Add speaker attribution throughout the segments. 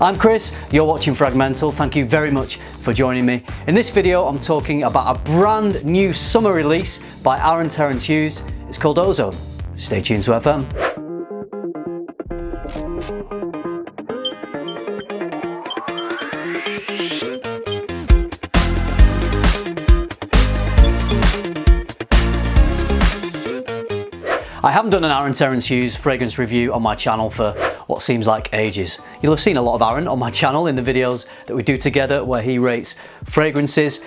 Speaker 1: I'm Chris, you're watching FRAG-MENTAL. Thank you very much for joining me. In this video, I'm talking about a brand new summer release by Aaron Terence Hughes. It's called Ozone. Stay tuned to FM. I haven't done an Aaron Terence Hughes fragrance review on my channel for what seems like ages. You'll have seen a lot of Aaron on my channel in the videos that we do together where he rates fragrances.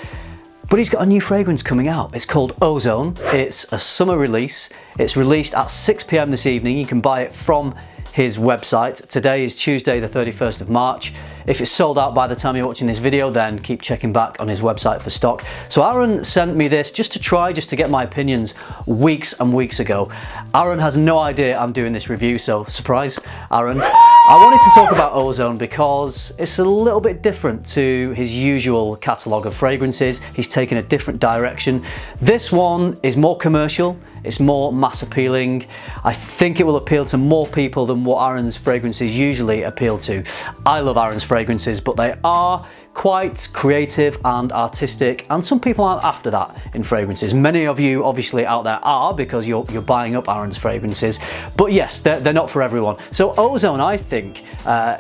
Speaker 1: But he's got a new fragrance coming out. It's called Ozone. It's a summer release. It's released at 6 p.m. this evening. You can buy it from his website. Today is Tuesday the 31st of March. If it's sold out by the time you're watching this video, then keep checking back on his website for stock. So Aaron sent me this just to get my opinions weeks and weeks ago. Aaron has no idea I'm doing this review, so surprise, Aaron. I wanted to talk about Ozone because it's a little bit different to his usual catalogue of fragrances. He's taken a different direction. This one is more commercial. It's more mass appealing. I think it will appeal to more people than what Aaron's fragrances usually appeal to. I love Aaron's fragrances, but they are quite creative and artistic, and some people aren't after that in fragrances. Many of you obviously out there are, because you're buying up Aaron's fragrances, but yes, they're not for everyone. So Ozone, I think,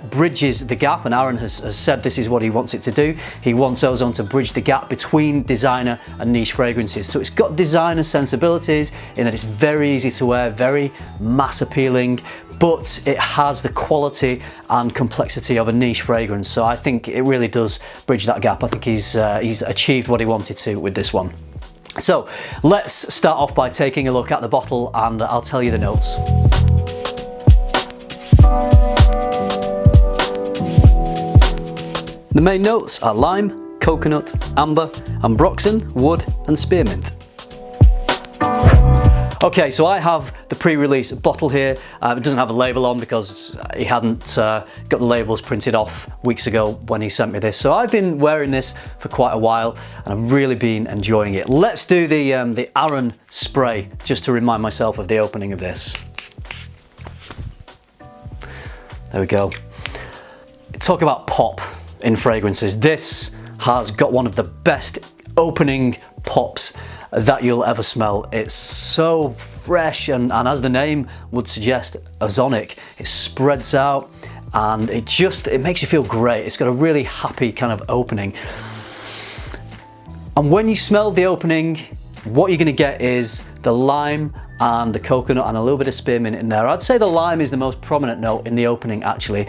Speaker 1: bridges the gap, and Aaron has said this is what he wants it to do. He wants Ozone to bridge the gap between designer and niche fragrances. So it's got designer sensibilities in that it's very easy to wear, very mass appealing, but it has the quality and complexity of a niche fragrance. So I think it really does bridge that gap. I think he's achieved what he wanted to with this one. So let's start off by taking a look at the bottle and I'll tell you the notes. The main notes are lime, coconut, amber, ambroxan, wood and spearmint. Okay, so I have the pre-release bottle here. It doesn't have a label on because he hadn't got the labels printed off weeks ago when he sent me this. So I've been wearing this for quite a while and I've really been enjoying it. Let's do the Aaron spray just to remind myself of the opening of this. There we go. Talk about pop in fragrances. This has got one of the best opening pops that you'll ever smell. It's so fresh and as the name would suggest, ozonic. It spreads out and it makes you feel great. It's got a really happy kind of opening. And when you smell the opening, what you're gonna get is the lime and the coconut and a little bit of spearmint in there. I'd say the lime is the most prominent note in the opening actually.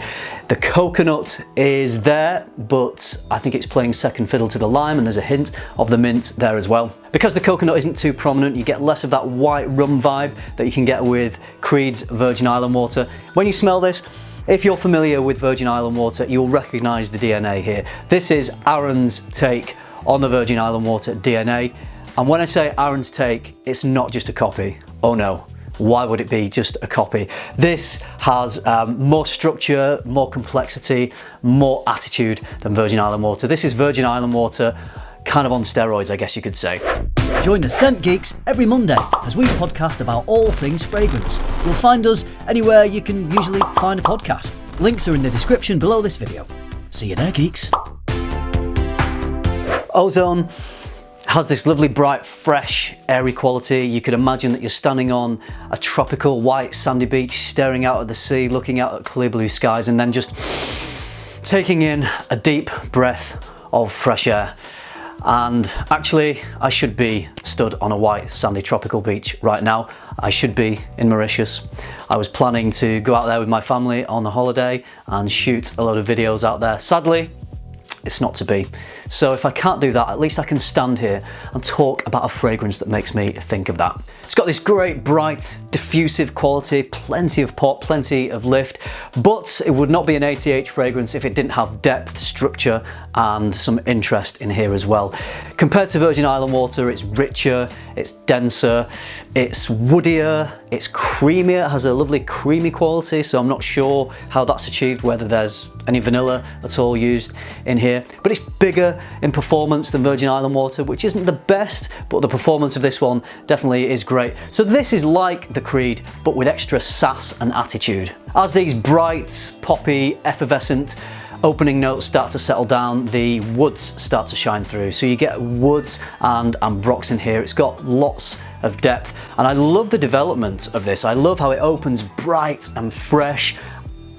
Speaker 1: The coconut is there, but I think it's playing second fiddle to the lime, and there's a hint of the mint there as well. Because the coconut isn't too prominent, you get less of that white rum vibe that you can get with Creed's Virgin Island water. When you smell this, if you're familiar with Virgin Island water, you'll recognize the DNA here. This is Aaron's take on the Virgin Island water DNA. And when I say Aaron's take, it's not just a copy. Oh no, why would it be just a copy? This has more structure, more complexity, more attitude than Virgin Island water. This is Virgin Island water kind of on steroids, I guess you could say.
Speaker 2: Join the Scent Geeks every Monday as we podcast about all things fragrance. You'll find us anywhere you can usually find a podcast. Links are in the description below this video. See you there, geeks.
Speaker 1: Ozone has this lovely, bright, fresh, airy quality. You could imagine that you're standing on a tropical white sandy beach, staring out at the sea, looking out at clear blue skies, and then just taking in a deep breath of fresh air. And actually, I should be stood on a white sandy tropical beach right now. I should be in Mauritius. I was planning to go out there with my family on a holiday and shoot a load of videos out there. Sadly, it's not to be. So if I can't do that, at least I can stand here and talk about a fragrance that makes me think of that. It's got this great, bright, diffusive quality, plenty of pop, plenty of lift, but it would not be an ATH fragrance if it didn't have depth, structure, and some interest in here as well. Compared to Virgin Island water, it's richer, it's denser, it's woodier, it's creamier, it has a lovely creamy quality, so I'm not sure how that's achieved, whether there's any vanilla at all used in here, but it's bigger in performance than Virgin Island water, which isn't the best, but the performance of this one definitely is great. So this is like the Creed, but with extra sass and attitude. As these bright, poppy, effervescent opening notes start to settle down, the woods start to shine through. So you get woods and ambrox in here. It's got lots of depth, and I love the development of this. I love how it opens bright and fresh,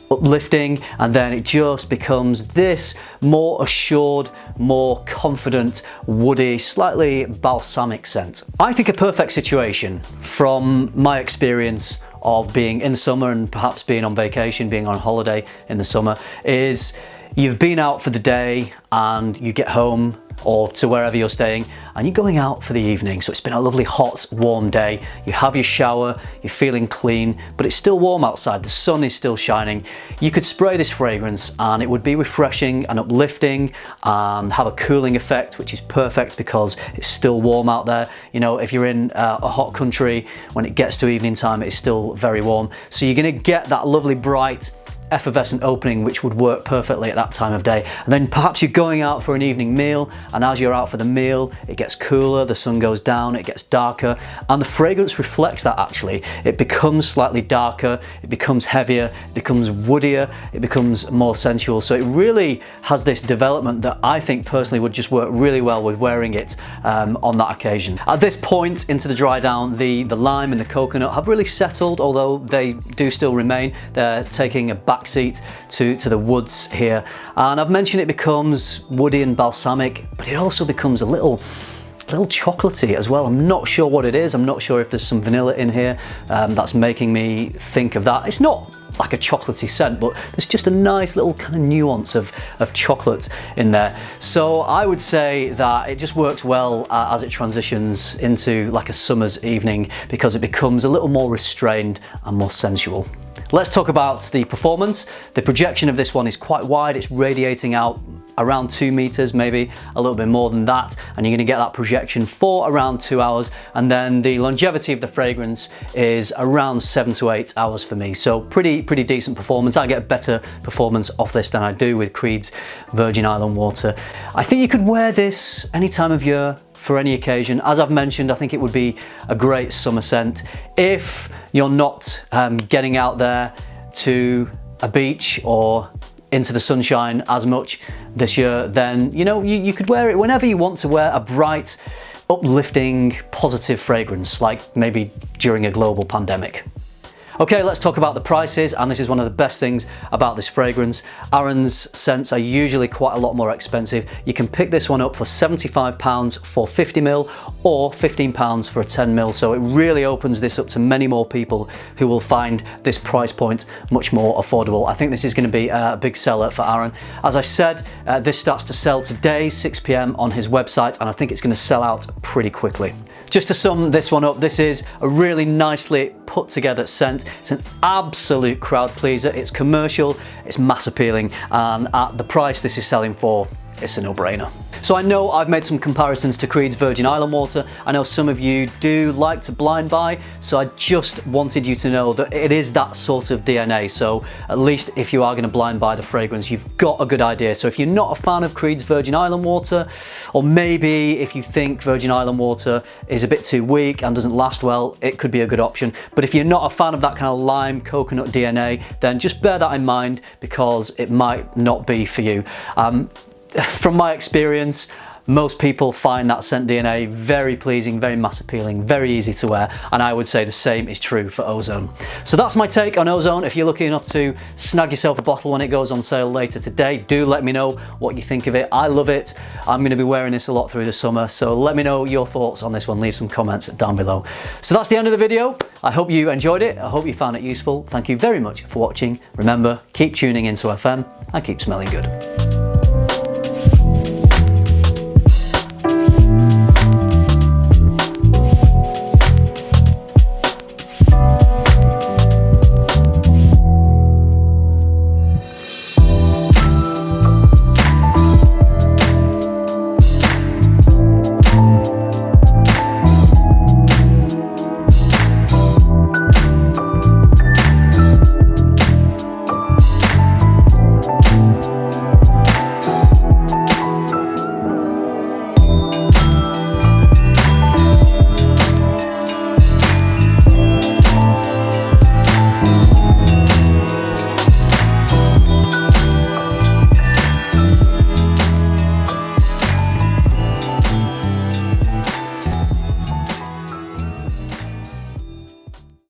Speaker 1: uplifting, and then it just becomes this more assured, more confident, woody, slightly balsamic scent. I think a perfect situation from my experience of being in the summer and perhaps being on vacation, being on holiday in the summer, is you've been out for the day and you get home or to wherever you're staying and you're going out for the evening. So it's been a lovely hot, warm day. You have your shower, you're feeling clean, but it's still warm outside. The sun is still shining. You could spray this fragrance and it would be refreshing and uplifting and have a cooling effect, which is perfect because it's still warm out there. You know, if you're in a hot country, when it gets to evening time, it's still very warm. So you're gonna get that lovely bright, effervescent opening which would work perfectly at that time of day. And then perhaps you're going out for an evening meal, and as you're out for the meal it gets cooler, the sun goes down, it gets darker, and the fragrance reflects that. Actually, it becomes slightly darker, it becomes heavier, it becomes woodier, it becomes more sensual. So it really has this development that I think personally would just work really well with wearing it on that occasion. At this point into the dry down, the lime and the coconut have really settled, although they do still remain. They're taking a backseat to the woods here, and I've mentioned it becomes woody and balsamic, but it also becomes a little chocolatey as well. I'm not sure what it is. I'm not sure if there's some vanilla in here that's making me think of that. It's not like a chocolatey scent, but there's just a nice little kind of nuance of chocolate in there. So I would say that it just works well as it transitions into like a summer's evening, because it becomes a little more restrained and more sensual. Let's talk about the performance. The projection of this one is quite wide. It's radiating out around 2 meters, maybe a little bit more than that, and you're going to get that projection for around 2 hours. And then the longevity of the fragrance is around 7 to 8 hours for me. So pretty decent performance. I get better performance off this than I do with Creed's Virgin Island Water. I think you could wear this any time of year, for any occasion. As I've mentioned, I think it would be a great summer scent. If you're not getting out there to a beach or into the sunshine as much this year, then you know you could wear it whenever you want to wear a bright, uplifting, positive fragrance, like maybe during a global pandemic. Okay, let's talk about the prices, and this is one of the best things about this fragrance. Aaron's scents are usually quite a lot more expensive. You can pick this one up for £75 for 50ml or £15 for a 10ml, so it really opens this up to many more people who will find this price point much more affordable. I think this is going to be a big seller for Aaron. As I said, this starts to sell today, 6 PM on his website, and I think it's going to sell out pretty quickly. Just to sum this one up, this is a really nicely put together scent. It's an absolute crowd pleaser. It's commercial, it's mass appealing, and at the price this is selling for, it's a no-brainer. So I know I've made some comparisons to Creed's Virgin Island Water. I know some of you do like to blind buy, so I just wanted you to know that it is that sort of DNA. So at least if you are going to blind buy the fragrance, you've got a good idea. So if you're not a fan of Creed's Virgin Island Water, or maybe if you think Virgin Island Water is a bit too weak and doesn't last well, it could be a good option. But if you're not a fan of that kind of lime coconut DNA, then just bear that in mind, because it might not be for you. From my experience, most people find that scent DNA very pleasing, very mass appealing, very easy to wear, and I would say the same is true for Ozone. So that's my take on Ozone. If you're lucky enough to snag yourself a bottle when it goes on sale later today, do let me know what you think of it. I love it. I'm going to be wearing this a lot through the summer, so let me know your thoughts on this one. Leave some comments down below. So that's the end of the video. I hope you enjoyed it. I hope you found it useful. Thank you very much for watching. Remember, keep tuning into FM and keep smelling good.